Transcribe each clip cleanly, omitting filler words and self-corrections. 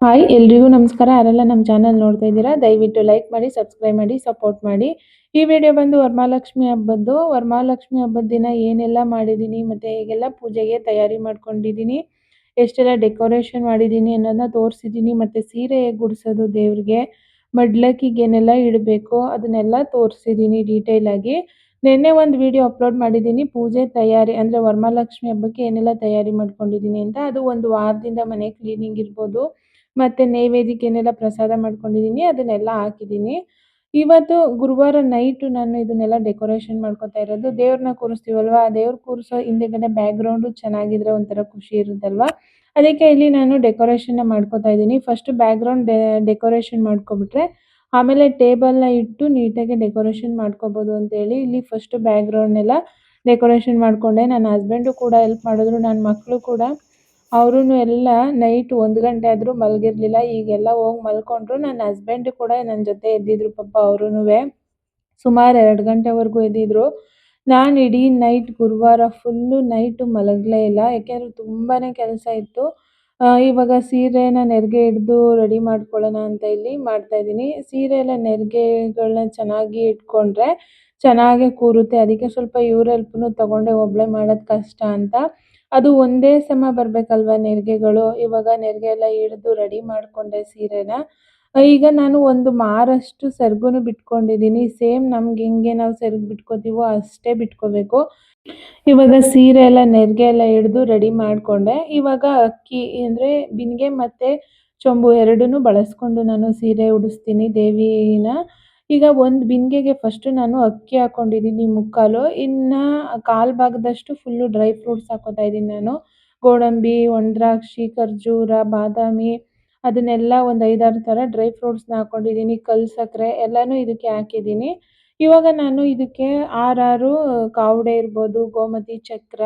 Hi ಎಲ್ರಿಗೂ ನಮಸ್ಕಾರ. ಯಾರೆಲ್ಲ ನಮ್ಮ ಚಾನಲ್ ನೋಡ್ತಾ ಇದ್ದೀರಾ ದಯವಿಟ್ಟು ಲೈಕ್ ಮಾಡಿ, ಸಬ್ಸ್ಕ್ರೈಬ್ ಮಾಡಿ, ಸಪೋರ್ಟ್ ಮಾಡಿ. ಈ ವಿಡಿಯೋ ಬಂದು ವರಮಹಾಲಕ್ಷ್ಮಿ ಹಬ್ಬದ್ದು. ವರಮಹಾಲಕ್ಷ್ಮಿ ಹಬ್ಬದ ದಿನ ಏನೆಲ್ಲ ಮಾಡಿದ್ದೀನಿ ಮತ್ತು ಹೇಗೆಲ್ಲ ಪೂಜೆಗೆ ತಯಾರಿ ಮಾಡ್ಕೊಂಡಿದ್ದೀನಿ, ಎಷ್ಟೆಲ್ಲ ಡೆಕೋರೇಷನ್ ಮಾಡಿದ್ದೀನಿ ಅನ್ನೋದನ್ನ ತೋರಿಸಿದ್ದೀನಿ. ಮತ್ತು ಸೀರೆ ಹೇಗೆ ಉಡ್ಸೋದು ದೇವ್ರಿಗೆ, ಮಡ್ಲಕ್ಕಿಗೆ ಏನೆಲ್ಲ ಇಡಬೇಕು ಅದನ್ನೆಲ್ಲ ತೋರಿಸಿದ್ದೀನಿ ಡೀಟೇಲಾಗಿ. ನಿನ್ನೆ ಒಂದು ವಿಡಿಯೋ ಅಪ್ಲೋಡ್ ಮಾಡಿದ್ದೀನಿ ಪೂಜೆ ತಯಾರಿ ಅಂದರೆ ವರಮಹಾಲಕ್ಷ್ಮಿ ಹಬ್ಬಕ್ಕೆ ಏನೆಲ್ಲ ತಯಾರಿ ಮಾಡ್ಕೊಂಡಿದ್ದೀನಿ ಅಂತ. ಅದು ಒಂದು ವಾರದಿಂದ ಮನೆ ಕ್ಲೀನಿಂಗ್ ಇರ್ಬೋದು ಮತ್ತು ನೈವೇದ್ಯಕ್ಕೆ ಏನೆಲ್ಲ ಪ್ರಸಾದ ಮಾಡ್ಕೊಂಡಿದ್ದೀನಿ ಅದನ್ನೆಲ್ಲ ಹಾಕಿದ್ದೀನಿ. ಇವತ್ತು ಗುರುವಾರ ನೈಟು ನಾನು ಇದನ್ನೆಲ್ಲ ಡೆಕೋರೇಷನ್ ಮಾಡ್ಕೊತಾ ಇರೋದು. ದೇವ್ರನ್ನ ಕೂರಿಸ್ತೀವಲ್ವ, ಆ ದೇವ್ರು ಕೂರಿಸೋ ಹಿಂದೆಗಡೆ ಬ್ಯಾಕ್ಗ್ರೌಂಡು ಚೆನ್ನಾಗಿದ್ರೆ ಒಂಥರ ಖುಷಿ ಇರುತ್ತಲ್ವ. ಅದಕ್ಕೆ ಇಲ್ಲಿ ನಾನು ಡೆಕೋರೇಷನ್ನ ಮಾಡ್ಕೊತಾ ಇದ್ದೀನಿ. ಫಸ್ಟ್ ಬ್ಯಾಕ್ಗ್ರೌಂಡ್ ಡೆಕೋರೇಷನ್ ಮಾಡ್ಕೊಬಿಟ್ರೆ ಆಮೇಲೆ ಟೇಬಲ್ನ ಇಟ್ಟು ನೀಟಾಗಿ ಡೆಕೋರೇಷನ್ ಮಾಡ್ಕೋಬೋದು ಅಂತೇಳಿ ಇಲ್ಲಿ ಫಸ್ಟ್ ಬ್ಯಾಕ್ಗ್ರೌಂಡ್ನೆಲ್ಲ ಡೆಕೋರೇಷನ್ ಮಾಡಿಕೊಂಡೆ. ನನ್ನ ಹಸ್ಬೆಂಡು ಕೂಡ ಹೆಲ್ಪ್ ಮಾಡಿದ್ರು, ನನ್ನ ಮಕ್ಕಳು ಕೂಡ. ಅವರೂ ಎಲ್ಲ ನೈಟ್ 1 ಗಂಟೆ ಆದರೂ ಮಲಗಿರಲಿಲ್ಲ. ಈಗೆಲ್ಲ ಹೋಗಿ ಮಲ್ಕೊಂಡ್ರು. ನನ್ನ ಹಸ್ಬೆಂಡು ಕೂಡ ನನ್ನ ಜೊತೆ ಎದ್ದಿದ್ರು ಪಾಪ. ಅವರೂ ಸುಮಾರು 2 ಗಂಟೆವರೆಗೂ ಎದ್ದಿದ್ರು. ನಾನು ಇಡೀ ನೈಟ್ ಗುರುವಾರ ಫುಲ್ಲು ನೈಟು ಮಲಗಲೇ ಇಲ್ಲ, ಯಾಕೆಂದರೆ ತುಂಬಾ ಕೆಲಸ ಇತ್ತು. ಇವಾಗ ಸೀರೆನ ನೆರಿಗೆ ಹಿಡಿದು ರೆಡಿ ಮಾಡ್ಕೊಳ್ಳೋಣ ಅಂತ ಇಲ್ಲಿ ಮಾಡ್ತಾಯಿದ್ದೀನಿ. ಸೀರೆ ಎಲ್ಲ ನೆರಿಗೆಗಳನ್ನ ಚೆನ್ನಾಗಿ ಇಟ್ಕೊಂಡ್ರೆ ಚೆನ್ನಾಗೇ ಕೂರುತ್ತೆ. ಅದಕ್ಕೆ ಸ್ವಲ್ಪ ಇವ್ರ ಹೆಲ್ಪ್ನು ತೊಗೊಂಡೆ, ಒಬ್ಬಳೇ ಮಾಡೋದು ಕಷ್ಟ ಅಂತ. ಅದು ಒಂದೇ ಸಮ ಬರಬೇಕಲ್ವ ನೆರಿಗೆಗಳು. ಇವಾಗ ನೆರಿಗೆ ಎಲ್ಲ ಹಿಡಿದು ರೆಡಿ ಮಾಡಿಕೊಂಡೆ ಸೀರೆನ. ಈಗ ನಾನು ಒಂದು ಮಾರಷ್ಟು ಸೆರಗು ಬಿಟ್ಕೊಂಡಿದ್ದೀನಿ. ಸೇಮ್ ನಮ್ಗೆ ಹೆಂಗೆ ನಾವು ಸೆರಗು ಬಿಟ್ಕೋತೀವೋ ಅಷ್ಟೇ ಬಿಟ್ಕೋಬೇಕು. ಇವಾಗ ಸೀರೆ ಎಲ್ಲ ನೆರಿಗೆ ಎಲ್ಲ ಹಿಡಿದು ರೆಡಿ ಮಾಡಿಕೊಂಡೆ. ಇವಾಗ ಅಕ್ಕಿ ಅಂದರೆ ಬಿಂದಿಗೆ ಮತ್ತು ಚೊಂಬು ಎರಡನ್ನೂ ಬಳಸ್ಕೊಂಡು ನಾನು ಸೀರೆ ಉಡಿಸ್ತೀನಿ ದೇವಿನ. ಈಗ ಒಂದು ಬಿಂದಿಗೆಗೆ ಫಸ್ಟು ನಾನು ಅಕ್ಕಿ ಹಾಕ್ಕೊಂಡಿದ್ದೀನಿ ಮುಕ್ಕಾಲು, ಇನ್ನು ಕಾಲು ಭಾಗದಷ್ಟು ಫುಲ್ಲು ಡ್ರೈ ಫ್ರೂಟ್ಸ್ ಹಾಕ್ಕೋತಾ ಇದ್ದೀನಿ ನಾನು. ಗೋಡಂಬಿ, ಒಣದ್ರಾಕ್ಷಿ, ಖರ್ಜೂರ, ಬಾದಾಮಿ ಅದನ್ನೆಲ್ಲ ಒಂದು 5-6 ಥರ ಡ್ರೈ ಫ್ರೂಟ್ಸ್ನ ಹಾಕ್ಕೊಂಡಿದ್ದೀನಿ. ಕಲ್ಲು ಸಕ್ಕರೆ ಎಲ್ಲನೂ ಇದಕ್ಕೆ ಹಾಕಿದ್ದೀನಿ. ಇವಾಗ ನಾನು ಇದಕ್ಕೆ 6 ಕಾವಡೆ ಇರ್ಬೋದು, ಗೋಮತಿ ಚಕ್ರ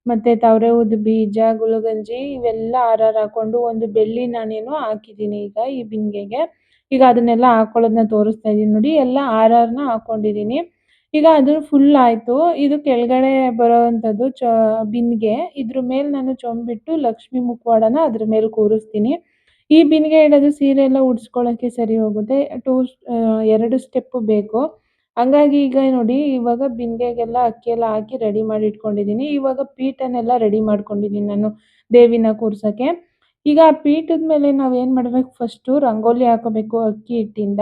ಮತ್ತು ತವರೆ ಉದ್ದು ಬೀಜ, ಗುಲಗಂಜಿ ಇವೆಲ್ಲ 6 ಹಾಕ್ಕೊಂಡು ಒಂದು ಬೆಳ್ಳಿ ನಾಣ್ಯನೂ ಹಾಕಿದ್ದೀನಿ ಈಗ ಈ ಬಿಂದಿಗೆಗೆ. ಈಗ ಅದನ್ನೆಲ್ಲ ಹಾಕ್ಕೊಳ್ಳೋದನ್ನ ತೋರಿಸ್ತಾ ಇದ್ದೀನಿ ನೋಡಿ. ಎಲ್ಲ 6 ಹಾಕ್ಕೊಂಡಿದ್ದೀನಿ. ಈಗ ಅದು ಫುಲ್ ಆಯಿತು. ಇದು ಕೆಳಗಡೆ ಬರೋವಂಥದ್ದು ಬಿಂದಿಗೆ. ಇದ್ರ ಮೇಲೆ ನಾನು ಚೊಂಬಿಟ್ಟು ಲಕ್ಷ್ಮೀ ಮುಖವಾಡನ ಅದ್ರ ಮೇಲೆ ಕೂರಿಸ್ತೀನಿ. ಈ ಬಿಂದಿಗೆ ಇಡೋದು ಸೀರೆ ಎಲ್ಲ ಉಡ್ಸ್ಕೊಳ್ಳೋಕ್ಕೆ ಸರಿ ಹೋಗುತ್ತೆ. 2 ಸ್ಟೆಪ್ಪು ಬೇಕು. ಹಂಗಾಗಿ ಈಗ ನೋಡಿ ಇವಾಗ ಬಿಂದಿಗೆಗೆಲ್ಲ ಅಕ್ಕಿ ಎಲ್ಲ ಹಾಕಿ ರೆಡಿ ಮಾಡಿ ಇಟ್ಕೊಂಡಿದ್ದೀನಿ. ಇವಾಗ ಪೀಠನೆಲ್ಲ ರೆಡಿ ಮಾಡ್ಕೊಂಡಿದ್ದೀನಿ ನಾನು ದೇವಿನ ಕೂರ್ಸೋಕ್ಕೆ. ಈಗ ಆ ಪೀಠದ ಮೇಲೆ ನಾವೇನು ಮಾಡಬೇಕು, ಫಸ್ಟು ರಂಗೋಲಿ ಹಾಕೋಬೇಕು ಅಕ್ಕಿ ಹಿಟ್ಟಿಂದ.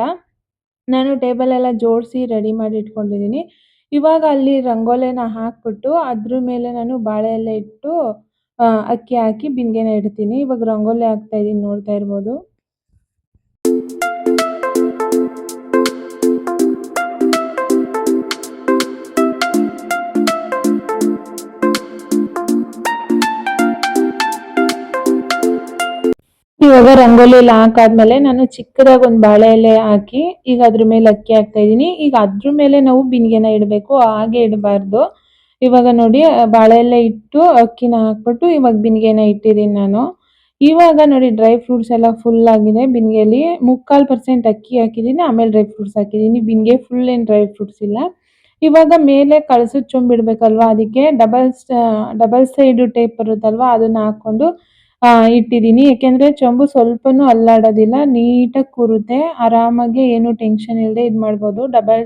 ನಾನು ಟೇಬಲೆಲ್ಲ ಜೋಡಿಸಿ ರೆಡಿ ಮಾಡಿ ಇಟ್ಕೊಂಡಿದ್ದೀನಿ. ಇವಾಗ ಅಲ್ಲಿ ರಂಗೋಲಿನ ಹಾಕ್ಬಿಟ್ಟು ಅದ್ರ ಮೇಲೆ ನಾನು ಬಾಳೆ ಎಲೆ ಇಟ್ಟು ಅಕ್ಕಿ ಹಾಕಿ ಬಿಂದಿಗೆನ ಇಡ್ತೀನಿ. ಇವಾಗ ರಂಗೋಲಿ ಹಾಕ್ತಾಯಿದ್ದೀನಿ, ನೋಡ್ತಾ ಇರ್ಬೋದು. ಇವಾಗ ರಂಗೋಲಿ ಎಲ್ಲ ಹಾಕಾದ್ಮೇಲೆ ನಾನು ಚಿಕ್ಕದಾಗಿ ಒಂದು ಬಾಳೆ ಎಲೆ ಹಾಕಿ ಈಗ ಅದ್ರ ಮೇಲೆ ಅಕ್ಕಿ ಹಾಕ್ತಾ ಇದ್ದೀನಿ. ಈಗ ಅದ್ರ ಮೇಲೆ ನಾವು ಬಿಂದಿಗೆನ ಇಡಬೇಕು, ಹಾಗೆ ಇಡಬಾರ್ದು. ಇವಾಗ ನೋಡಿ ಬಾಳೆ ಎಲೆ ಇಟ್ಟು ಅಕ್ಕಿನ ಹಾಕ್ಬಿಟ್ಟು ಇವಾಗ ಬಿಂದಿಗೆನ ಇಟ್ಟಿದ್ದೀನಿ ನಾನು. ಇವಾಗ ನೋಡಿ ಡ್ರೈ ಫ್ರೂಟ್ಸ್ ಎಲ್ಲ ಫುಲ್ ಆಗಿದೆ ಬಿಂದಿಗೆಯಲ್ಲಿ. 3/4% ಅಕ್ಕಿ ಹಾಕಿದ್ದೀನಿ, ಆಮೇಲೆ ಡ್ರೈ ಫ್ರೂಟ್ಸ್ ಹಾಕಿದ್ದೀನಿ. ಬಿಂದಿಗೆ ಫುಲ್ ಏನು ಡ್ರೈ ಫ್ರೂಟ್ಸ್ ಇಲ್ಲ. ಇವಾಗ ಮೇಲೆ ಕಳಸದ ಚೊಂಬು ಇಡಬೇಕಲ್ವ, ಅದಕ್ಕೆ ಡಬಲ್ ಸೈಡು ಟೇಪ್ ಬರುತ್ತಲ್ವ ಅದನ್ನ ಹಾಕ್ಕೊಂಡು ಇಟ್ಟಿದ್ದೀನಿ. ಏಕೆಂದರೆ ಚೊಂಬು ಸ್ವಲ್ಪನೂ ಅಲ್ಲಾಡೋದಿಲ್ಲ, ನೀಟಾಗಿ ಕೂರುತ್ತೆ. ಆರಾಮಾಗಿ ಏನು ಟೆನ್ಷನ್ ಇಲ್ಲದೆ ಇದು ಮಾಡ್ಬೋದು. ಡಬಲ್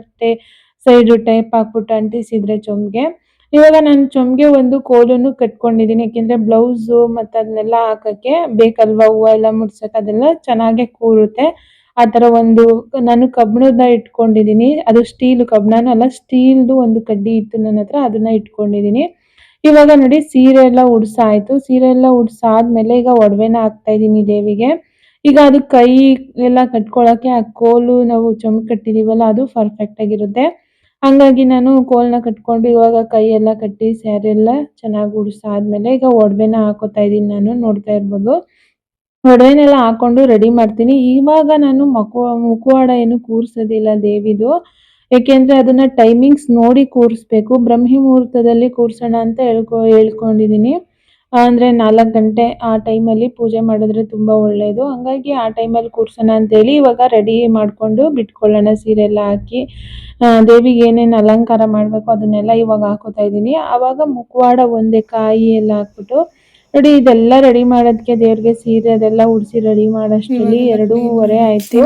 ಸೈಡು ಟೇಪ್ ಹಾಕ್ಬಿಟ್ಟು ಅಂಟಿಸಿದರೆ ಚೊಂಬಿಗೆ. ಇವಾಗ ನಾನು ಚೊಂಬಿಗೆ ಒಂದು ಕೋಲನ್ನು ಕಟ್ಕೊಂಡಿದ್ದೀನಿ, ಏಕೆಂದರೆ ಬ್ಲೌಸು ಮತ್ತು ಅದನ್ನೆಲ್ಲ ಹಾಕೋಕ್ಕೆ ಬೇಕಲ್ವ, ಹೂವು ಎಲ್ಲ ಮುಡ್ಸೋಕೆ ಅದೆಲ್ಲ ಚೆನ್ನಾಗೇ ಕೂರುತ್ತೆ. ಆ ಥರ ಒಂದು ನಾನು ಕಬ್ಬಿಣದ ಇಟ್ಕೊಂಡಿದ್ದೀನಿ. ಅದು ಸ್ಟೀಲು, ಕಬ್ಬಿಣನೂ ಅಲ್ಲ ಸ್ಟೀಲ್ದು ಒಂದು ಕಡ್ಡಿ ಇತ್ತು ನನ್ನ ಹತ್ರ, ಅದನ್ನು ಇಟ್ಕೊಂಡಿದ್ದೀನಿ. ಇವಾಗ ನೋಡಿ ಸೀರೆ ಎಲ್ಲ ಉಡ್ಸಾಯಿತು. ಸೀರೆ ಎಲ್ಲ ಉಡ್ಸಾದ್ಮೇಲೆ ಈಗ ಒಡವೆನ ಹಾಕ್ತಾಯಿದ್ದೀನಿ ದೇವಿಗೆ. ಈಗ ಅದು ಕೈ ಎಲ್ಲ ಕಟ್ಕೊಳ್ಳೋಕ್ಕೆ ಆ ಕೋಲು ನಾವು ಚೊಂಬು ಕಟ್ಟಿದ್ದೀವಲ್ಲ ಅದು ಪರ್ಫೆಕ್ಟಾಗಿರುತ್ತೆ. ಹಂಗಾಗಿ ನಾನು ಕೋಲನ್ನ ಕಟ್ಕೊಂಡು ಇವಾಗ ಕೈ ಎಲ್ಲ ಕಟ್ಟಿ ಸ್ಯಾರಿ ಎಲ್ಲ ಚೆನ್ನಾಗಿ ಉಡ್ಸಾದ್ಮೇಲೆ ಈಗ ಒಡವೆನ ಹಾಕೋತಾ ಇದ್ದೀನಿ ನಾನು, ನೋಡ್ತಾ ಇರ್ಬೋದು. ಒಡವೆನೆಲ್ಲ ಹಾಕ್ಕೊಂಡು ರೆಡಿ ಮಾಡ್ತೀನಿ. ಇವಾಗ ನಾನು ಮುಖವಾಡ ಏನು ಕೂರಿಸೋದಿಲ್ಲ ದೇವಿದು, ಏಕೆಂದರೆ ಅದನ್ನು ಟೈಮಿಂಗ್ಸ್ ನೋಡಿ ಕೂರಿಸ್ಬೇಕು. ಬ್ರಹ್ಮಿ ಮುಹೂರ್ತದಲ್ಲಿ ಕೂರಿಸೋಣ ಅಂತ ಹೇಳ್ಕೊಂಡಿದ್ದೀನಿ. ಅಂದರೆ 4 ಗಂಟೆ ಆ ಟೈಮಲ್ಲಿ ಪೂಜೆ ಮಾಡಿದ್ರೆ ತುಂಬ ಒಳ್ಳೆಯದು. ಹಂಗಾಗಿ ಆ ಟೈಮಲ್ಲಿ ಕೂರಿಸೋಣ ಅಂತೇಳಿ ಇವಾಗ ರೆಡಿ ಮಾಡಿಕೊಂಡು ಬಿಟ್ಕೊಳ್ಳೋಣ. ಸೀರೆ ಎಲ್ಲ ಹಾಕಿ ದೇವಿಗೆ ಏನೇನು ಅಲಂಕಾರ ಮಾಡಬೇಕು ಅದನ್ನೆಲ್ಲ ಇವಾಗ ಹಾಕೋತಾ ಇದ್ದೀನಿ. ಆವಾಗ ಮುಖವಾಡ ಒಂದೇ ಕಾಯಿ ಎಲ್ಲ ಹಾಕ್ಬಿಟ್ಟು ನೋಡಿ ಇದೆಲ್ಲ ರೆಡಿ ಮಾಡೋದಕ್ಕೆ ದೇವ್ರಿಗೆ ಸೀರೆ ಅದೆಲ್ಲ ಉಡಿಸಿ ರೆಡಿ ಮಾಡೋಷ್ಟರಲ್ಲಿ 2:30 ಆಯ್ತು.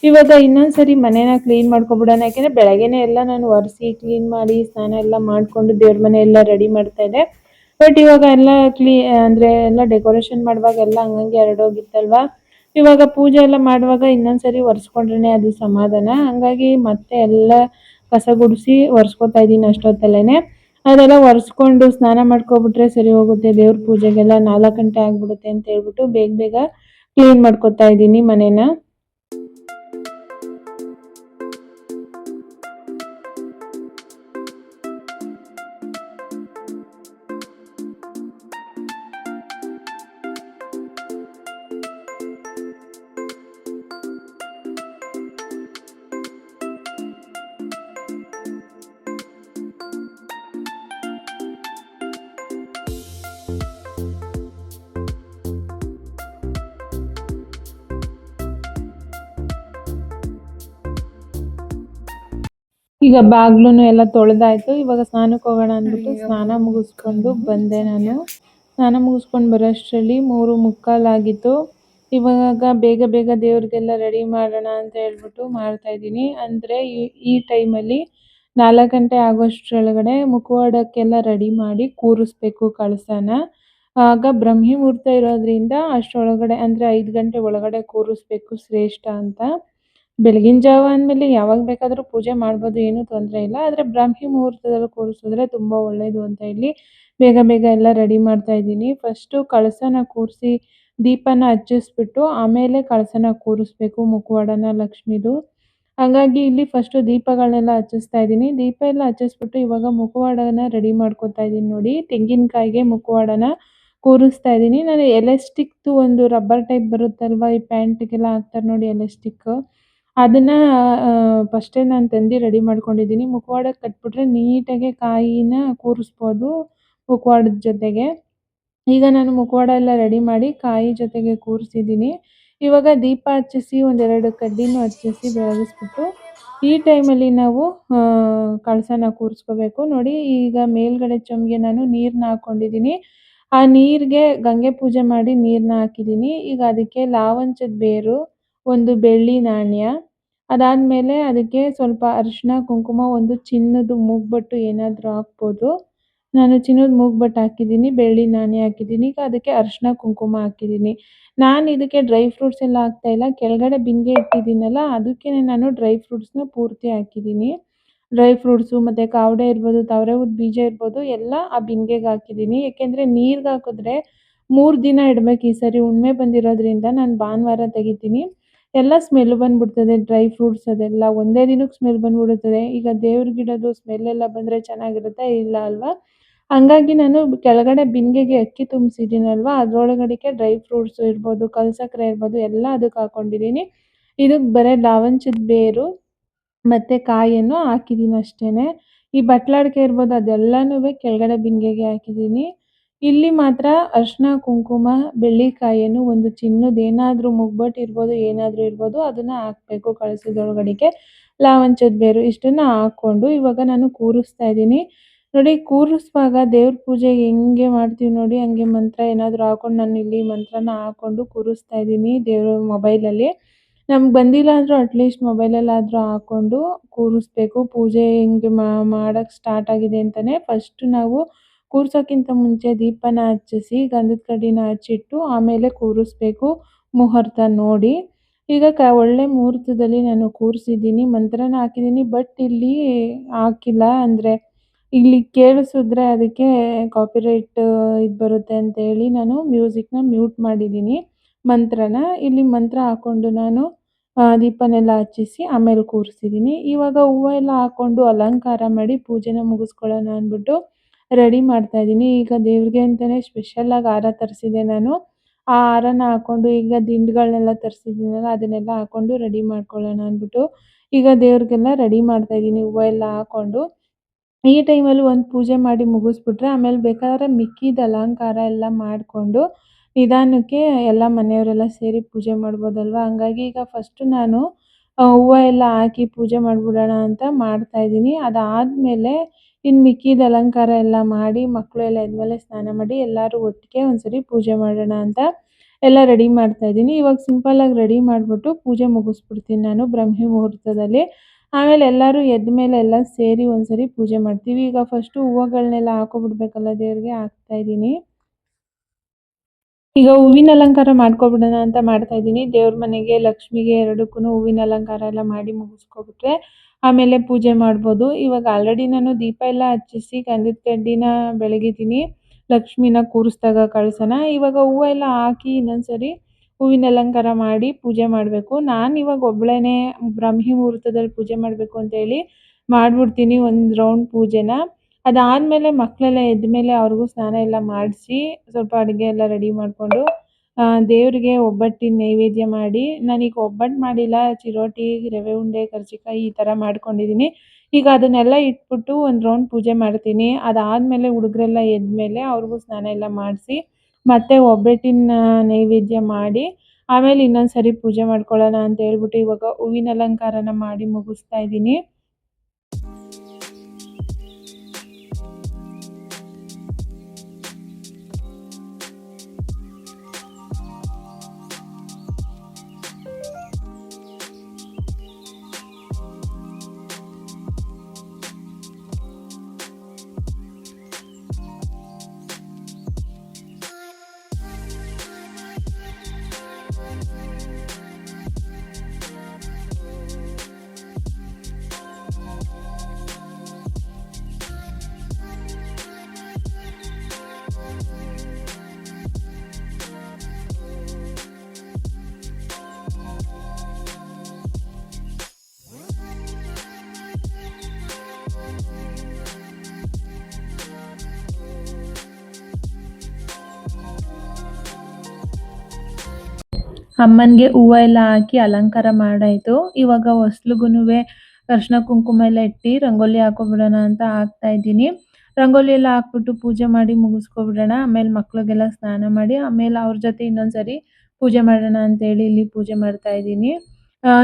ಇವಾಗ ಇನ್ನೊಂದ್ಸರಿ ಮನೇನ ಕ್ಲೀನ್ ಮಾಡ್ಕೊಬಿಡೋಣ, ಯಾಕೆಂದ್ರೆ ಬೆಳಗ್ಗೆನೆ ಎಲ್ಲ ನಾನು ಒರೆಸಿ ಕ್ಲೀನ್ ಮಾಡಿ ಸ್ನಾನ ಎಲ್ಲ ಮಾಡ್ಕೊಂಡು ದೇವ್ರ ಮನೆ ಎಲ್ಲ ರೆಡಿ ಮಾಡ್ತಾ ಇದ್ದೆ. ಬಟ್ ಇವಾಗ ಎಲ್ಲ ಅಂದ್ರೆ ಎಲ್ಲ ಡೆಕೋರೇಷನ್ ಮಾಡುವಾಗ ಎಲ್ಲ ಹಂಗಂಗೆ ಹರಡೋಗಿತ್ತಲ್ವಾ. ಇವಾಗ ಪೂಜೆ ಎಲ್ಲ ಮಾಡುವಾಗ ಇನ್ನೊಂದ್ಸರಿ ಒರೆಸ್ಕೊಂಡ್ರೆ ಅದು ಸಮಾಧಾನ. ಹಂಗಾಗಿ ಮತ್ತೆ ಎಲ್ಲ ಕಸ ಗುಡಿಸಿ ಒರೆಸ್ಕೊತಾ ಇದ್ದೀನಿ ಅಷ್ಟೊತ್ತಲ್ಲೇನೆ. ಅದೆಲ್ಲ ಒರೆಸ್ಕೊಂಡು ಸ್ನಾನ ಮಾಡ್ಕೊಬಿಟ್ರೆ ಸರಿ ಹೋಗುತ್ತೆ. ದೇವ್ರ ಪೂಜೆಗೆಲ್ಲ 4 ಗಂಟೆ ಆಗ್ಬಿಡುತ್ತೆ ಅಂತ ಹೇಳ್ಬಿಟ್ಟು ಬೇಗ ಬೇಗ ಕ್ಲೀನ್ ಮಾಡ್ಕೊತಾ ಇದ್ದೀನಿ ಮನೇನ. ಈಗ ಬಾಗ್ಲೂನು ಎಲ್ಲ ತೊಳೆದಾಯ್ತು. ಇವಾಗ ಸ್ನಾನಕ್ಕೆ ಹೋಗೋಣ ಅಂದ್ಬಿಟ್ಟು ಸ್ನಾನ ಮುಗಿಸ್ಕೊಂಡು ಬಂದೆ ನಾನು. ಸ್ನಾನ ಮುಗಿಸ್ಕೊಂಡು ಬರೋಷ್ಟರಲ್ಲಿ 3:45 ಆಗಿತ್ತು. ಇವಾಗ ಬೇಗ ಬೇಗ ದೇವ್ರಿಗೆಲ್ಲ ರೆಡಿ ಮಾಡೋಣ ಅಂತ ಹೇಳ್ಬಿಟ್ಟು ಮಾಡ್ತಾ ಇದ್ದೀನಿ. ಅಂದರೆ ಈ ಟೈಮಲ್ಲಿ 4 ಗಂಟೆ ಆಗೋಷ್ಟರೊಳಗಡೆ ಮುಖವಾಡಕ್ಕೆಲ್ಲ ರೆಡಿ ಮಾಡಿ ಕೂರಿಸ್ಬೇಕು ಕಳಸನ. ಆಗ ಬ್ರಹ್ಮಿ ಮುಹೂರ್ತ ಇರೋದ್ರಿಂದ ಅಷ್ಟರೊಳಗಡೆ ಅಂದರೆ 5 ಗಂಟೆ ಒಳಗಡೆ ಕೂರಿಸ್ಬೇಕು ಶ್ರೇಷ್ಠ ಅಂತ. ಬೆಳಗಿನ ಜಾವ ಅಂದಮೇಲೆ ಯಾವಾಗ ಬೇಕಾದರೂ ಪೂಜೆ ಮಾಡ್ಬೋದು, ಏನೂ ತೊಂದರೆ ಇಲ್ಲ. ಆದರೆ ಬ್ರಾಹ್ಮಿ ಮುಹೂರ್ತದಲ್ಲಿ ಕೂರಿಸಿದ್ರೆ ತುಂಬ ಒಳ್ಳೆಯದು ಅಂತ ಹೇಳಿ ಬೇಗ ಬೇಗ ಎಲ್ಲ ರೆಡಿ ಮಾಡ್ತಾ ಇದ್ದೀನಿ. ಫಸ್ಟು ಕಳಸನ ಕೂರಿಸಿ ದೀಪನ ಹಚ್ಚಿಸ್ಬಿಟ್ಟು ಆಮೇಲೆ ಕಳಸನ ಕೂರಿಸ್ಬೇಕು ಮುಖವಾಡನ ಲಕ್ಷ್ಮೀದು. ಹಾಗಾಗಿ ಇಲ್ಲಿ ಫಸ್ಟು ದೀಪಗಳನ್ನೆಲ್ಲ ಹಚ್ಚಿಸ್ತಾ ಇದ್ದೀನಿ. ದೀಪ ಎಲ್ಲ ಹಚ್ಚಿಸ್ಬಿಟ್ಟು ಇವಾಗ ಮುಖವಾಡನ ರೆಡಿ ಮಾಡ್ಕೊತಾ ಇದ್ದೀನಿ. ನೋಡಿ, ತೆಂಗಿನಕಾಯಿಗೆ ಮುಖವಾಡನ ಕೂರಿಸ್ತಾ ಇದ್ದೀನಿ. ನಾನು ಎಲಾಸ್ಟಿಕ್ದು ಒಂದು ರಬ್ಬರ್ ಟೈಪ್ ಬರುತ್ತಲ್ವ, ಈ ಪ್ಯಾಂಟಿಗೆಲ್ಲ ಹಾಕ್ತಾರೆ ನೋಡಿ ಎಲಾಸ್ಟಿಕ್, ಅದನ್ನ ಫಸ್ಟೇ ನಾನು ತಂದು ರೆಡಿ ಮಾಡ್ಕೊಂಡಿದ್ದೀನಿ. ಮುಖವಾಡಕ್ಕೆ ಕಟ್ಬಿಟ್ರೆ ನೀಟಾಗಿ ಕಾಯಿನ ಕೂರಿಸ್ಬೋದು ಮುಖವಾಡದ ಜೊತೆಗೆ. ಈಗ ನಾನು ಮುಖವಾಡ ಎಲ್ಲ ರೆಡಿ ಮಾಡಿ ಕಾಯಿ ಜೊತೆಗೆ ಕೂರಿಸಿದ್ದೀನಿ. ಇವಾಗ ದೀಪ ಹಚ್ಚಿಸಿ ಒಂದೆರಡು ಕಡ್ಡಿನೂ ಹಚ್ಚಿಸಿ ಬೆಳಗಿಸ್ಬಿಟ್ಟು ಈ ಟೈಮಲ್ಲಿ ನಾವು ಕಳಸನ ಕೂರಿಸ್ಕೋಬೇಕು. ನೋಡಿ, ಈಗ ಮೇಲ್ಗಡೆ ಚೊಂಬಿಗೆ ನಾನು ನೀರನ್ನ ಹಾಕ್ಕೊಂಡಿದ್ದೀನಿ. ಆ ನೀರಿಗೆ ಗಂಗೆ ಪೂಜೆ ಮಾಡಿ ನೀರನ್ನ ಹಾಕಿದ್ದೀನಿ. ಈಗ ಅದಕ್ಕೆ ಲಾವಂಚದ ಬೇರು, ಒಂದು ಬೆಳ್ಳಿ ನಾಣ್ಯ, ಅದಾದಮೇಲೆ ಅದಕ್ಕೆ ಸ್ವಲ್ಪ ಅರಿಶಿನ ಕುಂಕುಮ, ಒಂದು ಚಿನ್ನದ ಮೂಗ್ಬಟ್ಟು ಏನಾದರೂ ಹಾಕ್ಬೋದು. ನಾನು ಚಿನ್ನದ ಮೂಗ್ಬಟ್ಟು ಹಾಕಿದ್ದೀನಿ, ಬೆಳ್ಳಿ ನಾಣ್ಯ ಹಾಕಿದ್ದೀನಿ. ಈಗ ಅದಕ್ಕೆ ಅರಿಶಿನ ಕುಂಕುಮ ಹಾಕಿದ್ದೀನಿ. ನಾನು ಇದಕ್ಕೆ ಡ್ರೈ ಫ್ರೂಟ್ಸ್ ಎಲ್ಲ ಹಾಕ್ತಾಯಿಲ್ಲ. ಕೆಳಗಡೆ ಬಿಂದಿಗೆ ಇಟ್ಟಿದ್ದೀನಲ್ಲ, ಅದಕ್ಕೆ ನಾನು ಡ್ರೈ ಫ್ರೂಟ್ಸ್ನ ಪೂರ್ತಿ ಹಾಕಿದ್ದೀನಿ. ಡ್ರೈ ಫ್ರೂಟ್ಸು ಮತ್ತು ಕಾವಡೆ ಇರ್ಬೋದು, ತಾವರೆಹುದ್ದು ಬೀಜ ಇರ್ಬೋದು, ಎಲ್ಲ ಆ ಬಿಂದಿಗೆಗೆ ಹಾಕಿದ್ದೀನಿ. ಏಕೆಂದರೆ ನೀರಿಗೆ ಹಾಕಿದ್ರೆ 3 ದಿನ ಇಡಬೇಕು. ಈ ಸರಿ ಹುಣ್ಣಿಮೆ ಬಂದಿರೋದ್ರಿಂದ ನಾನು ಭಾನುವಾರ ತೆಗಿತೀನಿ. ಎಲ್ಲ ಸ್ಮೆಲ್ ಬಂದ್ಬಿಡ್ತದೆ, ಡ್ರೈ ಫ್ರೂಟ್ಸ್ ಅದೆಲ್ಲ ಒಂದೇ ದಿನಕ್ಕೆ ಸ್ಮೆಲ್ ಬಂದ್ಬಿಡುತ್ತದೆ. ಈಗ ದೇವ್ರಿಗಿಡೋದು ಸ್ಮೆಲ್ಲೆಲ್ಲ ಬಂದರೆ ಚೆನ್ನಾಗಿರುತ್ತೆ, ಇಲ್ಲ ಅಲ್ವಾ? ಹಂಗಾಗಿ ನಾನು ಕೆಳಗಡೆ ಬಿಂದಿಗೆಗೆ ಅಕ್ಕಿ ತುಂಬಿಸಿದ್ದೀನಲ್ವ, ಅದರೊಳಗಡೆಗೆ ಡ್ರೈ ಫ್ರೂಟ್ಸು ಇರ್ಬೋದು, ಕಲ್ಸಕ್ಕರೆ ಇರ್ಬೋದು, ಎಲ್ಲ ಅದಕ್ಕೆ ಹಾಕ್ಕೊಂಡಿದ್ದೀನಿ. ಇದಕ್ಕೆ ಬರೀ ಲಾವಂಚದ ಬೇರು ಮತ್ತು ಕಾಯನ್ನು ಹಾಕಿದ್ದೀನಿ ಅಷ್ಟೇ. ಈ ಬಟ್ಲಾಡಿಕೆ ಇರ್ಬೋದು ಅದೆಲ್ಲನೂ ಕೆಳಗಡೆ ಬಿಂದಿಗೆಗೆ ಹಾಕಿದ್ದೀನಿ. ಇಲ್ಲಿ ಮಾತ್ರ ಅರಿಶಿನ ಕುಂಕುಮ ಬೆಳ್ಳಿಕಾಯನ್ನು, ಒಂದು ಚಿನ್ನದ ಏನಾದರೂ ಮುಗ್ಬಟ್ಟು ಇರ್ಬೋದು, ಏನಾದರೂ ಇರ್ಬೋದು, ಅದನ್ನು ಹಾಕಬೇಕು ಕಳಸದೊಳಗಡೆಗೆ. ಲಾವಂಚದ ಬೇರು ಇಷ್ಟನ್ನು ಹಾಕ್ಕೊಂಡು ಇವಾಗ ನಾನು ಕೂರಿಸ್ತಾ ಇದ್ದೀನಿ. ನೋಡಿ, ಕೂರಿಸುವಾಗ ದೇವ್ರ ಪೂಜೆ ಹೆಂಗೆ ಮಾಡ್ತೀವಿ ನೋಡಿ ಹಂಗೆ ಮಂತ್ರ ಏನಾದರೂ ಹಾಕ್ಕೊಂಡು ನಾನು ಇಲ್ಲಿ ಮಂತ್ರನ ಹಾಕ್ಕೊಂಡು ಕೂರಿಸ್ತಾ ಇದ್ದೀನಿ ದೇವ್ರ ಮೊಬೈಲಲ್ಲಿ. ನಮ್ಗೆ ಬಂದಿಲ್ಲ ಅಂದರೂ ಅಟ್ಲೀಸ್ಟ್ ಮೊಬೈಲಲ್ಲಾದರೂ ಹಾಕ್ಕೊಂಡು ಕೂರಿಸ್ಬೇಕು. ಪೂಜೆ ಹೆಂಗೆ ಮಾಡೋಕ್ಕೆ ಸ್ಟಾರ್ಟ್ ಆಗಿದೆ ಅಂತಲೇ ಫಸ್ಟು ನಾವು ಕೂರ್ಸೋಕ್ಕಿಂತ ಮುಂಚೆ ದೀಪನ ಹಚ್ಚಿಸಿ ಗಂಧದ ಕಡ್ಡಿನ ಹಚ್ಚಿಟ್ಟು ಆಮೇಲೆ ಕೂರಿಸ್ಬೇಕು ಮುಹೂರ್ತ ನೋಡಿ. ಈಗ ಒಳ್ಳೆ ಮುಹೂರ್ತದಲ್ಲಿ ನಾನು ಕೂರಿಸಿದ್ದೀನಿ, ಮಂತ್ರನ ಹಾಕಿದ್ದೀನಿ. ಬಟ್ ಇಲ್ಲಿ ಹಾಕಿಲ್ಲ, ಅಂದರೆ ಇಲ್ಲಿ ಕೇಳಿಸಿದ್ರೆ ಅದಕ್ಕೆ ಕಾಪಿರೈಟ್ ಇದು ಬರುತ್ತೆ ಅಂತೇಳಿ ನಾನು ಮ್ಯೂಸಿಕ್ನ ಮ್ಯೂಟ್ ಮಾಡಿದ್ದೀನಿ ಮಂತ್ರನ. ಇಲ್ಲಿ ಮಂತ್ರ ಹಾಕ್ಕೊಂಡು ನಾನು ದೀಪನೆಲ್ಲ ಹಚ್ಚಿಸಿ ಆಮೇಲೆ ಕೂರಿಸಿದ್ದೀನಿ. ಇವಾಗ ಹೂವು ಎಲ್ಲ ಹಾಕ್ಕೊಂಡು ಅಲಂಕಾರ ಮಾಡಿ ಪೂಜೆನ ಮುಗಿಸ್ಕೊಳ್ಳೋಣ ಅಂದ್ಬಿಟ್ಟು ರೆಡಿ ಮಾಡ್ತಾಯಿದ್ದೀನಿ. ಈಗ ದೇವ್ರಿಗೆ ಅಂತಲೇ ಸ್ಪೆಷಲ್ಲಾಗಿ ಹಾರ ತರಿಸಿದೆ ನಾನು. ಆ ಹಾರನ ಹಾಕ್ಕೊಂಡು ಈಗ ದಿಂಡುಗಳನ್ನೆಲ್ಲ ತರಿಸಿದ್ದೀನಲ್ಲ ಅದನ್ನೆಲ್ಲ ಹಾಕ್ಕೊಂಡು ರೆಡಿ ಮಾಡ್ಕೊಳ್ಳೋಣ ಅಂದ್ಬಿಟ್ಟು ಈಗ ದೇವ್ರಿಗೆಲ್ಲ ರೆಡಿ ಮಾಡ್ತಾಯಿದ್ದೀನಿ ಹೂವು ಎಲ್ಲ ಹಾಕ್ಕೊಂಡು. ಈ ಟೈಮಲ್ಲಿ ಒಂದು ಪೂಜೆ ಮಾಡಿ ಮುಗಿಸ್ಬಿಟ್ರೆ ಆಮೇಲೆ ಬೇಕಾದ್ರೆ ಮಿಕ್ಕಿದ ಅಲಂಕಾರ ಎಲ್ಲ ಮಾಡಿಕೊಂಡು ನಿಧಾನಕ್ಕೆ ಎಲ್ಲ ಮನೆಯವರೆಲ್ಲ ಸೇರಿ ಪೂಜೆ ಮಾಡ್ಬೋದಲ್ವ. ಹಂಗಾಗಿ ಈಗ ಫಸ್ಟು ನಾನು ಹೂವು ಎಲ್ಲ ಹಾಕಿ ಪೂಜೆ ಮಾಡಿಬಿಡೋಣ ಅಂತ ಮಾಡ್ತಾಯಿದ್ದೀನಿ. ಅದಾದಮೇಲೆ ಇನ್ನು ಮಿಕ್ಕಿದ ಅಲಂಕಾರ ಎಲ್ಲ ಮಾಡಿ ಮಕ್ಕಳು ಎಲ್ಲ ಎದ್ಮೇಲೆ ಸ್ನಾನ ಮಾಡಿ ಎಲ್ಲರೂ ಒಟ್ಟಿಗೆ ಒಂದ್ಸರಿ ಪೂಜೆ ಮಾಡೋಣ ಅಂತ ಎಲ್ಲ ರೆಡಿ ಮಾಡ್ತಾ ಇದ್ದೀನಿ. ಇವಾಗ ಸಿಂಪಲ್ಲಾಗಿ ರೆಡಿ ಮಾಡಿಬಿಟ್ಟು ಪೂಜೆ ಮುಗಿಸ್ಬಿಡ್ತೀನಿ ನಾನು ಬ್ರಹ್ಮಿ ಮುಹೂರ್ತದಲ್ಲಿ. ಆಮೇಲೆ ಎಲ್ಲರೂ ಎದ್ದ ಮೇಲೆ ಎಲ್ಲ ಸೇರಿ ಒಂದ್ಸರಿ ಪೂಜೆ ಮಾಡ್ತೀವಿ. ಈಗ ಫಸ್ಟು ಹೂವುಗಳನ್ನೆಲ್ಲ ಹಾಕೊಬಿಡ್ಬೇಕಲ್ಲ ದೇವ್ರಿಗೆ, ಹಾಕ್ತಾ ಇದ್ದೀನಿ. ಈಗ ಹೂವಿನ ಅಲಂಕಾರ ಮಾಡ್ಕೊಬಿಡೋಣ ಅಂತ ಮಾಡ್ತಾ ಇದ್ದೀನಿ. ದೇವ್ರ ಮನೆಗೆ, ಲಕ್ಷ್ಮಿಗೆ ಎರಡಕ್ಕೂ ಹೂವಿನ ಅಲಂಕಾರ ಎಲ್ಲ ಮಾಡಿ ಮುಗಿಸ್ಕೊಬಿಟ್ರೆ ಆಮೇಲೆ ಪೂಜೆ ಮಾಡ್ಬೋದು. ಇವಾಗ ಆಲ್ರೆಡಿ ನಾನು ದೀಪ ಎಲ್ಲ ಹಚ್ಚಿಸಿ ಗಂಧದ ಕಡ್ಡಿನ ಬೆಳಗಿದ್ದೀನಿ. ಲಕ್ಷ್ಮಿನ ಕೂರಿಸ್ದಾಗ ಕಳಸನ ಇವಾಗ ಹೂವು ಎಲ್ಲ ಹಾಕಿ ಇನ್ನೊಂದ್ಸರಿ ಹೂವಿನ ಅಲಂಕಾರ ಮಾಡಿ ಪೂಜೆ ಮಾಡಬೇಕು. ನಾನು ಇವಾಗ ಒಬ್ಬಳೇನೆ ಬ್ರಹ್ಮಿ ಮುಹೂರ್ತದಲ್ಲಿ ಪೂಜೆ ಮಾಡಬೇಕು ಅಂತೇಳಿ ಮಾಡ್ಬಿಡ್ತೀನಿ ಒಂದು ರೌಂಡ್ ಪೂಜೆನ. ಅದಾದಮೇಲೆ ಮಕ್ಕಳೆಲ್ಲ ಎದ್ದ ಮೇಲೆ ಅವ್ರಿಗೂ ಸ್ನಾನ ಎಲ್ಲ ಮಾಡಿಸಿ ಸ್ವಲ್ಪ ಅಡುಗೆ ಎಲ್ಲ ರೆಡಿ ಮಾಡಿಕೊಂಡು ದೇವರಿಗೆ ಒಬ್ಬಟ್ಟಿನ ನೈವೇದ್ಯ ಮಾಡಿ, ನಾನೀಗ ಒಬ್ಬಟ್ಟು ಮಾಡಿಲ್ಲ, ಚಿರೋಟಿ, ರವೆ ಉಂಡೆ, ಕರ್ಜಿಕಾಯಿ ಈ ಥರ ಮಾಡ್ಕೊಂಡಿದ್ದೀನಿ. ಈಗ ಅದನ್ನೆಲ್ಲ ಇಟ್ಬಿಟ್ಟು ಒಂದು ರೌಂಡ್ ಪೂಜೆ ಮಾಡ್ತೀನಿ. ಅದಾದಮೇಲೆ ಹುಡುಗರೆಲ್ಲ ಎದ್ದ ಮೇಲೆ ಅವ್ರಿಗೂ ಸ್ನಾನ ಎಲ್ಲ ಮಾಡಿಸಿ ಮತ್ತೆ ಒಬ್ಬಟ್ಟಿನ ನೈವೇದ್ಯ ಮಾಡಿ ಆಮೇಲೆ ಇನ್ನೊಂದು ಸರಿ ಪೂಜೆ ಮಾಡ್ಕೊಳ್ಳೋಣ ಅಂತ ಹೇಳ್ಬಿಟ್ಟು ಇವಾಗ ಹೂವಿನ ಅಲಂಕಾರನ ಮಾಡಿ ಮುಗಿಸ್ತಾ ಇದ್ದೀನಿ. ಅಮ್ಮನಿಗೆ ಹೂವು ಎಲ್ಲ ಹಾಕಿ ಅಲಂಕಾರ ಮಾಡಾಯಿತು. ಇವಾಗ ಹೊಸ್ಲಿಗೂನುವೆ ಅರಿಶಿನ ಕುಂಕುಮ ಎಲ್ಲ ಇಟ್ಟು ರಂಗೋಲಿ ಹಾಕೊಬಿಡೋಣ ಅಂತ ಹಾಕ್ತಾ ಇದ್ದೀನಿ. ರಂಗೋಲಿ ಎಲ್ಲ ಹಾಕ್ಬಿಟ್ಟು ಪೂಜೆ ಮಾಡಿ ಮುಗಿಸ್ಕೊಬಿಡೋಣ. ಆಮೇಲೆ ಮಕ್ಳಿಗೆಲ್ಲ ಸ್ನಾನ ಮಾಡಿ ಆಮೇಲೆ ಅವ್ರ ಜೊತೆ ಇನ್ನೊಂದ್ಸರಿ ಪೂಜೆ ಮಾಡೋಣ ಅಂತೇಳಿ ಇಲ್ಲಿ ಪೂಜೆ ಮಾಡ್ತಾ ಇದ್ದೀನಿ.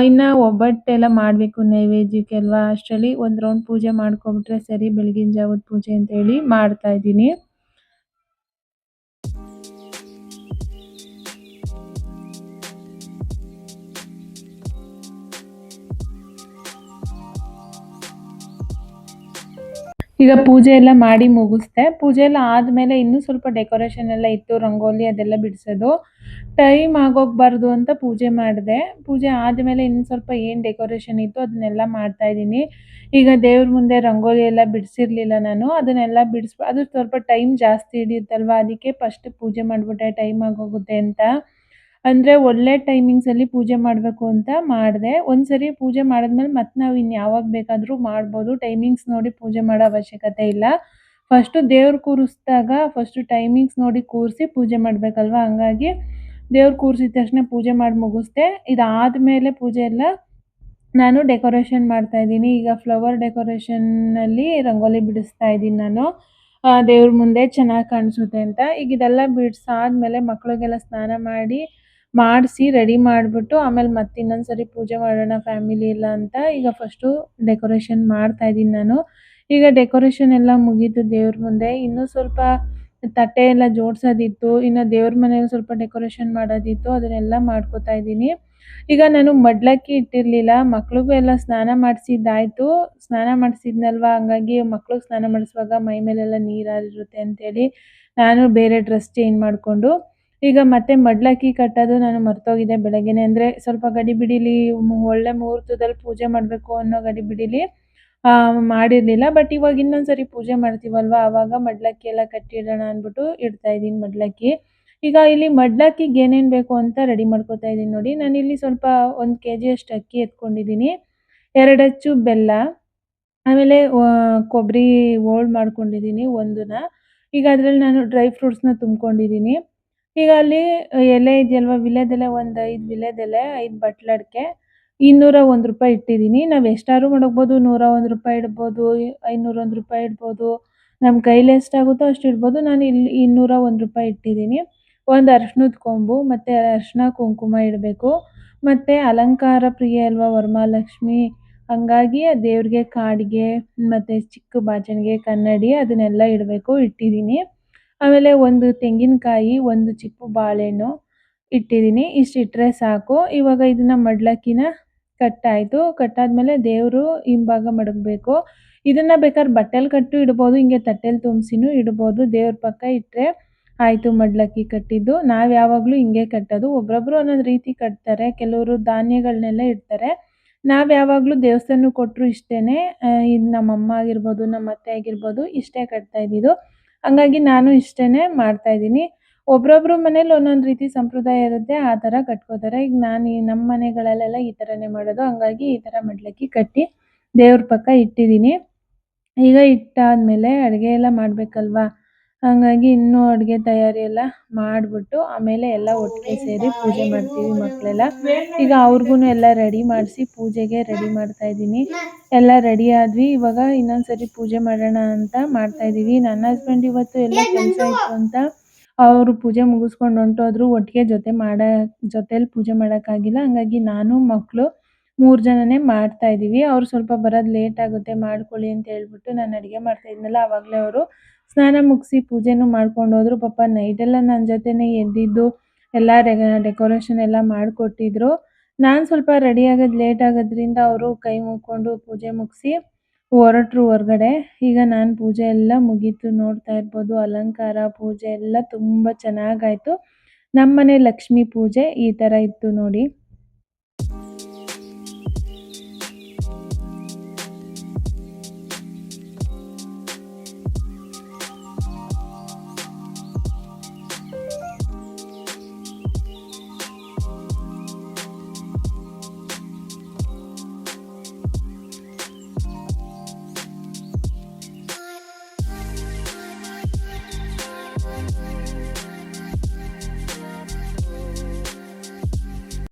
ಇನ್ನು ಒಬ್ಬಟ್ಟೆಲ್ಲ ಮಾಡಬೇಕು ನೈವೇದ್ಯಕ್ಕೆ ಅಲ್ವಾ, ಅಷ್ಟರಲ್ಲಿ ಒಂದು ರೌಂಡ್ ಪೂಜೆ ಮಾಡ್ಕೊಬಿಟ್ರೆ ಸರಿ ಬೆಳಗಿನ ಜಾವದ ಪೂಜೆ ಅಂತೇಳಿ ಮಾಡ್ತಾ ಇದ್ದೀನಿ. ಈಗ ಪೂಜೆ ಎಲ್ಲ ಮಾಡಿ ಮುಗಿಸ್ದೆ. ಪೂಜೆ ಎಲ್ಲ ಆದಮೇಲೆ ಇನ್ನೂ ಸ್ವಲ್ಪ ಡೆಕೋರೇಷನ್ ಎಲ್ಲ ಇತ್ತು, ರಂಗೋಲಿ ಅದೆಲ್ಲ ಬಿಡಿಸೋದು. ಟೈಮ್ ಆಗೋಗಬಾರ್ದು ಅಂತ ಪೂಜೆ ಮಾಡಿದೆ. ಪೂಜೆ ಆದಮೇಲೆ ಇನ್ನು ಸ್ವಲ್ಪ ಏನು ಡೆಕೋರೇಷನ್ ಇತ್ತು ಅದನ್ನೆಲ್ಲ ಮಾಡ್ತಾಯಿದ್ದೀನಿ. ಈಗ ದೇವ್ರ ಮುಂದೆ ರಂಗೋಲಿ ಎಲ್ಲ ಬಿಡಿಸಿರಲಿಲ್ಲ ನಾನು, ಅದನ್ನೆಲ್ಲ ಅದು ಸ್ವಲ್ಪ ಟೈಮ್ ಜಾಸ್ತಿ ಹಿಡಿಯುತ್ತಲ್ವ, ಅದಕ್ಕೆ ಫಸ್ಟ್ ಪೂಜೆ ಮಾಡಿಬಿಟ್ಟೆ ಟೈಮ್ ಆಗೋಗುತ್ತೆ ಅಂತ. ಅಂದರೆ ಒಳ್ಳೆ ಟೈಮಿಂಗ್ಸಲ್ಲಿ ಪೂಜೆ ಮಾಡಬೇಕು ಅಂತ ಮಾಡಿದೆ. ಒಂದ್ಸರಿ ಪೂಜೆ ಮಾಡಿದ್ಮೇಲೆ ಮತ್ತೆ ನಾವು ಇನ್ನು ಯಾವಾಗ ಬೇಕಾದರೂ ಮಾಡ್ಬೋದು, ಟೈಮಿಂಗ್ಸ್ ನೋಡಿ ಪೂಜೆ ಮಾಡೋ ಅವಶ್ಯಕತೆ ಇಲ್ಲ. ಫಸ್ಟು ದೇವ್ರು ಕೂರಿಸಿದಾಗ ಫಸ್ಟು ಟೈಮಿಂಗ್ಸ್ ನೋಡಿ ಕೂರಿಸಿ ಪೂಜೆ ಮಾಡಬೇಕಲ್ವ, ಹಂಗಾಗಿ ದೇವ್ರು ಕೂರಿಸಿದ ತಕ್ಷಣ ಪೂಜೆ ಮಾಡಿ ಮುಗಿಸ್ದೆ. ಇದಾದಮೇಲೆ ಪೂಜೆ ಎಲ್ಲ ನಾನು ಡೆಕೋರೇಷನ್ ಮಾಡ್ತಾಯಿದ್ದೀನಿ. ಈಗ ಫ್ಲವರ್ ಡೆಕೋರೇಷನ್ನಲ್ಲಿ ರಂಗೋಲಿ ಬಿಡಿಸ್ತಾ ಇದ್ದೀನಿ ನಾನು, ದೇವ್ರ ಮುಂದೆ ಚೆನ್ನಾಗಿ ಕಾಣಿಸುತ್ತೆ ಅಂತ. ಈಗ ಇದೆಲ್ಲ ಬಿಡಿಸಾದ್ಮೇಲೆ ಮಕ್ಕಳಿಗೆಲ್ಲ ಸ್ನಾನ ಮಾಡಿಸಿ ರೆಡಿ ಮಾಡಿಬಿಟ್ಟು ಆಮೇಲೆ ಮತ್ತೆ ಇನ್ನೊಂದು ಸರಿ ಪೂಜೆ ಮಾಡೋಣ ಫ್ಯಾಮಿಲಿ ಎಲ್ಲ ಅಂತ ಈಗ ಫಸ್ಟು ಡೆಕೋರೇಷನ್ ಮಾಡ್ತಾಯಿದ್ದೀನಿ ನಾನು. ಈಗ ಡೆಕೋರೇಷನ್ ಎಲ್ಲ ಮುಗೀತು ದೇವ್ರ ಮುಂದೆ. ಇನ್ನೂ ಸ್ವಲ್ಪ ತಟ್ಟೆ ಎಲ್ಲ ಜೋಡಿಸೋದಿತ್ತು, ಇನ್ನು ದೇವ್ರ ಮನೇಲಿ ಸ್ವಲ್ಪ ಡೆಕೋರೇಷನ್ ಮಾಡೋದಿತ್ತು, ಅದನ್ನೆಲ್ಲ ಮಾಡ್ಕೋತಾ ಇದ್ದೀನಿ. ಈಗ ನಾನು ಮಡ್ಲಕ್ಕಿ ಇಟ್ಟಿರಲಿಲ್ಲ, ಮಕ್ಳಿಗೂ ಎಲ್ಲ ಸ್ನಾನ ಮಾಡಿಸಿದ್ದಾಯಿತು. ಸ್ನಾನ ಮಾಡಿಸಿದ್ನಲ್ವ, ಹಂಗಾಗಿ ಮಕ್ಳಿಗೆ ಸ್ನಾನ ಮಾಡಿಸುವಾಗ ಮೈ ಮೇಲೆಲ್ಲ ನೀರಾಗಿರುತ್ತೆ ಅಂತೇಳಿ ನಾನು ಬೇರೆ ಡ್ರೆಸ್ ಚೇಂಜ್ ಮಾಡಿಕೊಂಡು ಈಗ ಮತ್ತೆ ಮಡ್ಲಕ್ಕಿ ಕಟ್ಟೋದು ನಾನು ಮರ್ತೋಗಿದ್ದೆ ಬೆಳಗ್ಗೆನೆ. ಅಂದರೆ ಸ್ವಲ್ಪ ಗಡಿಬಿಡಿಲಿ ಒಳ್ಳೆ ಮುಹೂರ್ತದಲ್ಲಿ ಪೂಜೆ ಮಾಡಬೇಕು ಅನ್ನೋ ಗಡಿಬಿಡಿಲಿ ಮಾಡಿರಲಿಲ್ಲ. ಬಟ್ ಇವಾಗ ಇನ್ನೊಂದ್ಸರಿ ಪೂಜೆ ಮಾಡ್ತೀವಲ್ವ, ಆವಾಗ ಮಡ್ಲಕ್ಕಿ ಎಲ್ಲ ಕಟ್ಟಿಡೋಣ ಅಂದ್ಬಿಟ್ಟು ಇಡ್ತಾಯಿದ್ದೀನಿ ಮಡ್ಲಕ್ಕಿ. ಈಗ ಇಲ್ಲಿ ಮಡ್ಲಕ್ಕಿಗೆ ಏನೇನು ಬೇಕು ಅಂತ ರೆಡಿ ಮಾಡ್ಕೊತಾ ಇದ್ದೀನಿ ನೋಡಿ. ನಾನಿಲ್ಲಿ ಸ್ವಲ್ಪ 1 kg ಅಷ್ಟು ಅಕ್ಕಿ ಎತ್ಕೊಂಡಿದ್ದೀನಿ, 2 ಅಚ್ಚು ಬೆಲ್ಲ, ಆಮೇಲೆ ಕೊಬ್ಬರಿ ಹೋಳು ಮಾಡ್ಕೊಂಡಿದ್ದೀನಿ ಒಂದನ್ನ. ಈಗ ಅದರಲ್ಲಿ ನಾನು ಡ್ರೈ ಫ್ರೂಟ್ಸ್ನ ತುಂಬ್ಕೊಂಡಿದ್ದೀನಿ. ಈಗ ಅಲ್ಲಿ ಎಲೆ ಇದೆಯಲ್ವ, ವಿಳ್ಯದೆಲೆ, ಒಂದು 5 ವಿಳ್ಯದೆಲೆ, 5 ಬಟ್ಲಡಿಕೆ, 201 ರೂಪಾಯಿ ಇಟ್ಟಿದ್ದೀನಿ. ನಾವು ಎಷ್ಟಾದ್ರೂ ಮಡಗ್ಬೋದು, 101 ರೂಪಾಯಿ ಇಡ್ಬೋದು, 501 ರೂಪಾಯಿ ಇಡ್ಬೋದು, ನಮ್ಮ ಕೈಲಿ ಎಷ್ಟಾಗುತ್ತೋ ಅಷ್ಟು ಇಡ್ಬೋದು. ನಾನು ಇಲ್ಲಿ 201 ರೂಪಾಯಿ ಇಟ್ಟಿದ್ದೀನಿ. ಒಂದು ಅರಿಶಿನದ ಕೊಂಬು ಮತ್ತು ಅರಿಶಿನ ಕುಂಕುಮ ಇಡಬೇಕು. ಮತ್ತು ಅಲಂಕಾರ ಪ್ರಿಯೆ ಅಲ್ವಾ ವರಮಹಾಲಕ್ಷ್ಮಿ, ಹಂಗಾಗಿ ಆ ದೇವ್ರಿಗೆ ಕಾಡಿಗೆ ಮತ್ತು ಚಿಕ್ಕ ಬಾಚಣಿಗೆ ಕನ್ನಡಿ ಅದನ್ನೆಲ್ಲ ಇಡಬೇಕು, ಇಟ್ಟಿದ್ದೀನಿ. ಆಮೇಲೆ ಒಂದು ತೆಂಗಿನಕಾಯಿ, ಒಂದು ಚಿಪ್ಪು ಬಾಳೆಹಣ್ಣು ಇಟ್ಟಿದ್ದೀನಿ. ಇಷ್ಟಿಟ್ಟರೆ ಸಾಕು. ಇವಾಗ ಇದನ್ನು ಮಡ್ಲಕ್ಕಿನ ಕಟ್ಟಾಯಿತು. ಕಟ್ಟಾದ್ಮೇಲೆ ದೇವರು ಹಿಂಭಾಗ ಮಡಗಬೇಕು. ಇದನ್ನು ಬೇಕಾದ್ರೆ ಬಟ್ಟೆಲಿ ಕಟ್ಟು ಇಡ್ಬೋದು, ಹಿಂಗೆ ತಟ್ಟೆಲಿ ತುಂಬಿಸಿನೂ ಇಡ್ಬೋದು. ದೇವ್ರ ಪಕ್ಕ ಇಟ್ಟರೆ ಆಯಿತು ಮಡ್ಲಕ್ಕಿ ಕಟ್ಟಿದ್ದು. ನಾವು ಯಾವಾಗಲೂ ಹಿಂಗೆ ಕಟ್ಟೋದು. ಒಬ್ಬೊಬ್ಬರು ಒಂದೊಂದು ರೀತಿ ಕಟ್ತಾರೆ, ಕೆಲವರು ಧಾನ್ಯಗಳನ್ನೆಲ್ಲ ಇಡ್ತಾರೆ. ನಾವು ಯಾವಾಗಲೂ ದೇವಸ್ಥಾನಕ್ಕೆ ಕೊಟ್ಟರು ಇಷ್ಟೇ. ಇದು ನಮ್ಮಮ್ಮ ಆಗಿರ್ಬೋದು, ನಮ್ಮ ಅತ್ತೆ ಆಗಿರ್ಬೋದು ಇಷ್ಟೇ ಕಟ್ತಾ ಇದ್ದಿದ್ದು. ಹಂಗಾಗಿ ನಾನು ಇಷ್ಟೇ ಮಾಡ್ತಾಯಿದ್ದೀನಿ. ಒಬ್ಬೊಬ್ರು ಮನೇಲಿ ಒಂದೊಂದು ರೀತಿ ಸಂಪ್ರದಾಯ ಇರುತ್ತೆ, ಆ ಥರ ಕಟ್ಕೋತಾರೆ. ಈಗ ನಮ್ಮ ಮನೆಗಳಲ್ಲೆಲ್ಲ ಈ ಥರನೇ ಮಾಡೋದು. ಹಂಗಾಗಿ ಈ ಥರ ಮಡ್ಲಕ್ಕಿ ಕಟ್ಟಿ ದೇವ್ರ ಪಕ್ಕ ಇಟ್ಟಿದ್ದೀನಿ. ಈಗ ಇಟ್ಟಾದಮೇಲೆ ಅಡುಗೆ ಎಲ್ಲ ಮಾಡಬೇಕಲ್ವಾ, ಹಾಗಾಗಿ ಇನ್ನೂ ಅಡುಗೆ ತಯಾರಿ ಎಲ್ಲ ಮಾಡಿಬಿಟ್ಟು ಆಮೇಲೆ ಎಲ್ಲ ಒಟ್ಟಿಗೆ ಸೇರಿ ಪೂಜೆ ಮಾಡ್ತೀವಿ ಮಕ್ಕಳೆಲ್ಲ. ಈಗ ಅವ್ರಿಗೂ ಎಲ್ಲ ರೆಡಿ ಮಾಡಿಸಿ ಪೂಜೆಗೆ ರೆಡಿ ಮಾಡ್ತಾಯಿದ್ದೀನಿ. ಎಲ್ಲ ರೆಡಿ ಆದ್ವಿ. ಇವಾಗ ಇನ್ನೊಂದು ಸರಿ ಪೂಜೆ ಮಾಡೋಣ ಅಂತ ಮಾಡ್ತಾಯಿದ್ದೀವಿ. ನನ್ನ ಹಸ್ಬೆಂಡ್ ಇವತ್ತು ಎಲ್ಲ ಕೆಲಸ ಇತ್ತು ಅಂತ ಅವರು ಪೂಜೆ ಮುಗಿಸ್ಕೊಂಡು ಹೊಂಟೋದ್ರು. ಒಟ್ಟಿಗೆ ಜೊತೆಲಿ ಪೂಜೆ ಮಾಡೋಕ್ಕಾಗಿಲ್ಲ. ಹಂಗಾಗಿ ನಾನು ಮಕ್ಕಳು 3 ಜನನೇ ಮಾಡ್ತಾಯಿದ್ದೀವಿ. ಅವ್ರು ಸ್ವಲ್ಪ ಬರೋದು ಲೇಟ್ ಆಗುತ್ತೆ, ಮಾಡ್ಕೊಳ್ಳಿ ಅಂತ ಹೇಳ್ಬಿಟ್ಟು ನಾನು ಅಡುಗೆ ಮಾಡ್ತಾಯಿದ್ನಲ್ಲ, ಆವಾಗಲೇ ಅವರು ಸ್ನಾನ ಮುಗಿಸಿ ಪೂಜೆನೂ ಮಾಡ್ಕೊಂಡು ಹೋದ್ರು. ಪಾಪ ನೈಟೆಲ್ಲ ನನ್ನ ಜೊತೆನೇ ಎದ್ದಿದ್ದು ಎಲ್ಲ ಡೆಕೋರೇಷನ್ ಎಲ್ಲ ಮಾಡಿಕೊಟ್ಟಿದ್ರು. ನಾನು ಸ್ವಲ್ಪ ರೆಡಿ ಆಗೋದು ಲೇಟ್ ಆಗೋದ್ರಿಂದ ಅವರು ಕೈ ಮುಕ್ಕೊಂಡು ಪೂಜೆ ಮುಗಿಸಿ ಹೊರಟ್ರು ಹೊರಗಡೆ. ಈಗ ನಾನು ಪೂಜೆ ಎಲ್ಲ ಮುಗೀತು, ನೋಡ್ತಾ ಇರ್ಬೋದು. ಅಲಂಕಾರ ಪೂಜೆ ಎಲ್ಲ ತುಂಬ ಚೆನ್ನಾಗಾಯಿತು. ನಮ್ಮನೆ ಲಕ್ಷ್ಮೀ ಪೂಜೆ ಈ ಥರ ಇತ್ತು ನೋಡಿ.